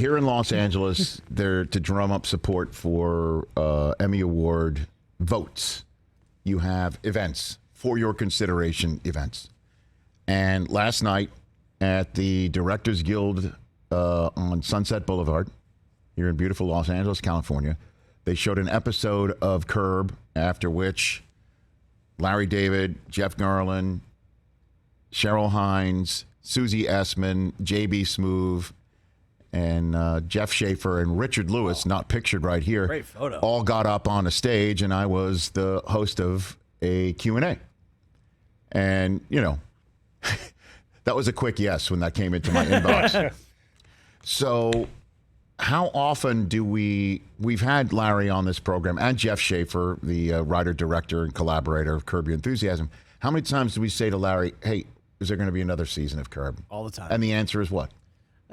here in Los Angeles, they're to drum up support for Emmy Award votes. You have events for your consideration events. And last night at the Directors Guild on Sunset Boulevard here in beautiful Los Angeles, California, they showed an episode of Curb, after which Larry David, Jeff Garlin, Cheryl Hines, Susie Essman, J.B. Smoove, and Jeff Schaffer and Richard Lewis, not pictured right here, great photo, all got up on a stage, and I was the host of a Q&A. And, you know, that was a quick yes when that came into my inbox. So how often do we've had Larry on this program and Jeff Schaffer, the writer, director, and collaborator of Curb Your Enthusiasm. How many times do we say to Larry, hey, is there going to be another season of Curb? All the time. And the answer is what?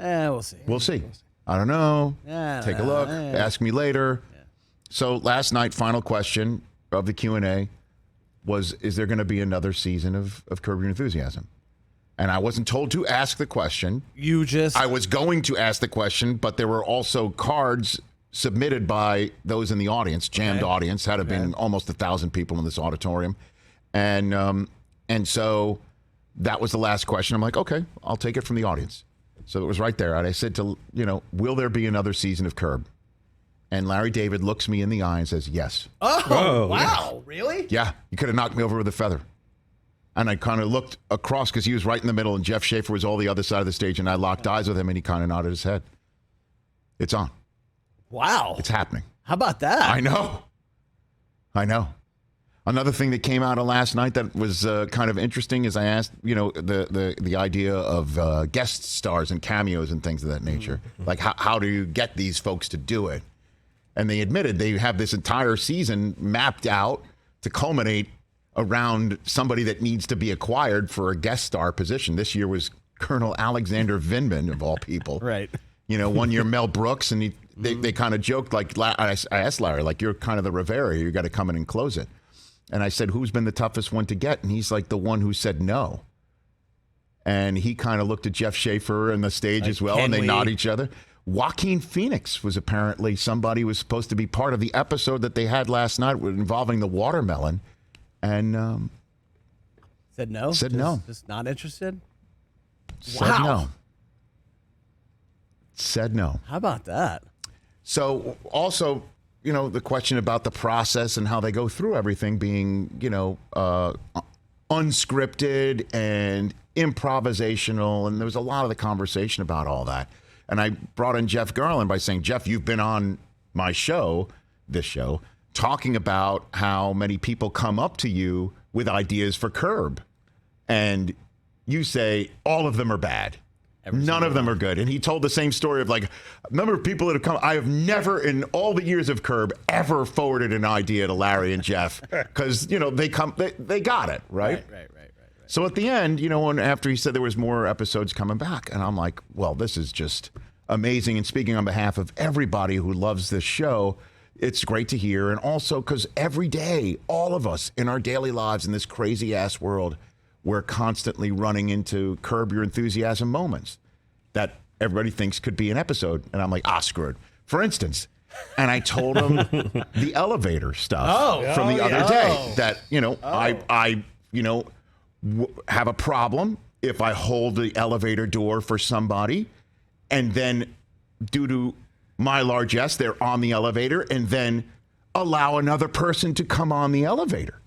We'll see. We'll see. I don't know. Take a look. Ask me later. Yeah. So last night, final question of the Q&A was, is there going to be another season of Curb Your Enthusiasm? And I wasn't told to ask the question. I was going to ask the question, but there were also cards submitted by those in the audience, jammed audience, had been almost 1,000 people in this auditorium. And so that was the last question. I'm like, okay, I'll take it from the audience. So it was right there. And I said to, will there be another season of Curb? And Larry David looks me in the eye and says, yes. Oh, wow. Yeah. Really? Yeah. You could have knocked me over with a feather. And I kind of looked across because he was right in the middle and Jeff Schaffer was all the other side of the stage. And I locked eyes with him and he kind of nodded his head. It's on. Wow. It's happening. How about that? I know. Another thing that came out of last night that was kind of interesting is I asked, the idea of guest stars and cameos and things of that nature. Mm-hmm. Like, how do you get these folks to do it? And they admitted they have this entire season mapped out to culminate around somebody that needs to be acquired for a guest star position. This year was Colonel Alexander Vindman, of all people. Right. 1 year Mel Brooks, and they kind of joked, like, I asked Larry, like, you're kind of the Rivera, you got to come in and close it. And I said, who's been the toughest one to get? And he's like the one who said no. And he kind of looked at Jeff Schaffer and the stage as well, and they nod each other. Joaquin Phoenix was apparently somebody who was supposed to be part of the episode that they had last night involving the watermelon. And said no? Just not interested? Said no. Said no. How about that? So also, the question about the process and how they go through everything being, unscripted and improvisational. And there was a lot of the conversation about all that. And I brought in Jeff Garlin by saying, Jeff, you've been on my show, this show, talking about how many people come up to you with ideas for Curb. And you say, all of them are bad. None of them are good. And he told the same story of, like, a number of people that have come. I have never in all the years of Curb ever forwarded an idea to Larry and Jeff because, they got it, right? Right. So at the end, after he said there was more episodes coming back, and I'm like, well, this is just amazing. And speaking on behalf of everybody who loves this show, it's great to hear. And also because every day, all of us in our daily lives in this crazy ass world, we're constantly running into Curb Your Enthusiasm moments that everybody thinks could be an episode. And I'm like, screw it. For instance, and I told him the elevator stuff from the other day that, I have a problem if I hold the elevator door for somebody and then due to my largesse, they're on the elevator and then allow another person to come on the elevator,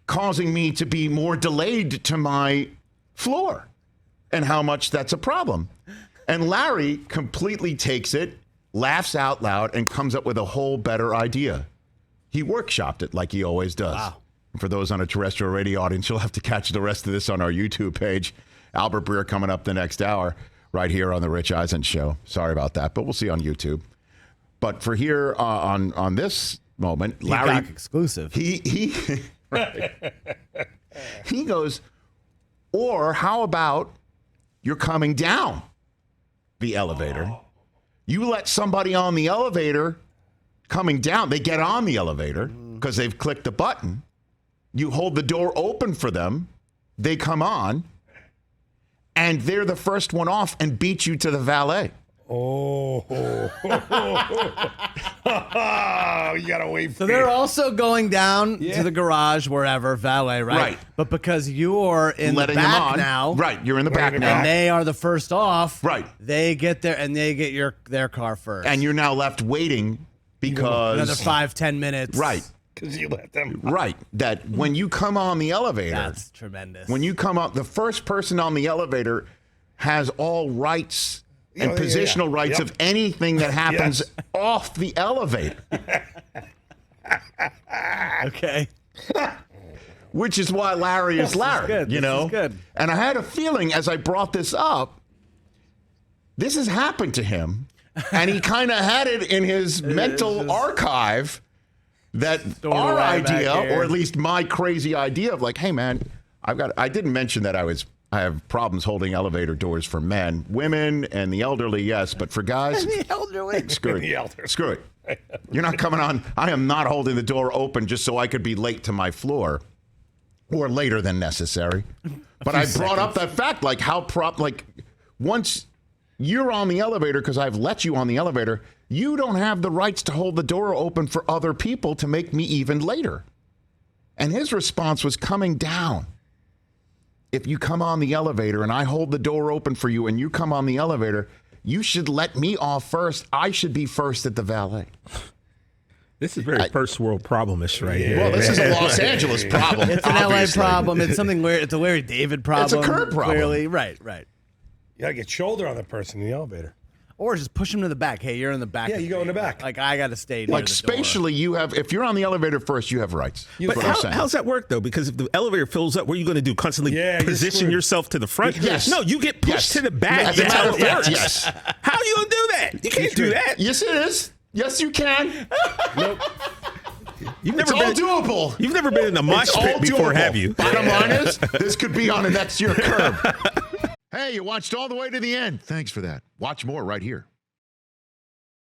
causing me to be more delayed to my floor and how much that's a problem. And Larry completely takes it, laughs out loud, and comes up with a whole better idea. He workshopped it like he always does. Wow. And for those on a terrestrial radio audience, you'll have to catch the rest of this on our YouTube page. Albert Breer coming up the next hour right here on the Rich Eisen Show. Sorry about that, but we'll see on YouTube. But for here on this moment, Peacock Larry exclusive. He right. He goes, or how about you're coming down the elevator? You let somebody on the elevator coming down. They get on the elevator because they've clicked the button. You hold the door open for them. They come on. And they're the first one off and beat you to the valet. Oh, you gotta wait. So they're also going down to the garage, wherever, valet, right? Right. But because you're in Letting the them back on. now, Right, you're in the back now. and they are the first off, Right. They get there and they get their car first, And you're now left waiting because another 5-10 minutes, right, Because you let them. right. That when you come on the elevator, That's tremendous. when you come up, the first person on the elevator has all rights and positional rights of anything that happens off the elevator. Okay. Which is why Larry is Larry, good. you This know? is good. And I had a feeling as I brought this up, this has happened to him, and he kind of had it in his mental archive that our idea, or at least my crazy idea of like, hey man, I didn't mention that I have problems holding elevator doors for men, women, and the elderly, yes, but for guys, The elderly. screw The it. elderly. Screw it. You're not coming on. I am not holding the door open just so I could be late to my floor or later than necessary. But I brought up that fact, like once you're on the elevator, because I've let you on the elevator, you don't have the rights to hold the door open for other people to make me even later. And his response was coming down. If you come on the elevator and I hold the door open for you and you come on the elevator, you should let me off first. I should be first at the valet. This is very first world problemish right here. Well, this is a Los Angeles problem. It's an obviously. LA problem. It's something weird. It's a Larry David problem. It's a Kurt problem. Clearly. Right. You gotta get shoulder on the person in the elevator. Or just push him to the back. Hey, you're in the back. Yeah, you go in the back. Like, I got to stay near Like the door. spatially, if you're on the elevator first, you have rights. But how's that work, though? Because if the elevator fills up, what are you going to do? Constantly position yourself to the front? Yes. No, you get pushed to the back. As a That's matter how of it fact, works. yes. How are you going to do that? You can't do that. Yes, it is. Yes, you can. Nope. You've It's never all been. doable. You've never been in a mosh It's all pit before, doable. have you? Bottom line is, this could be on a next year curb. Hey, you watched all the way to the end. Thanks for that. Watch more right here.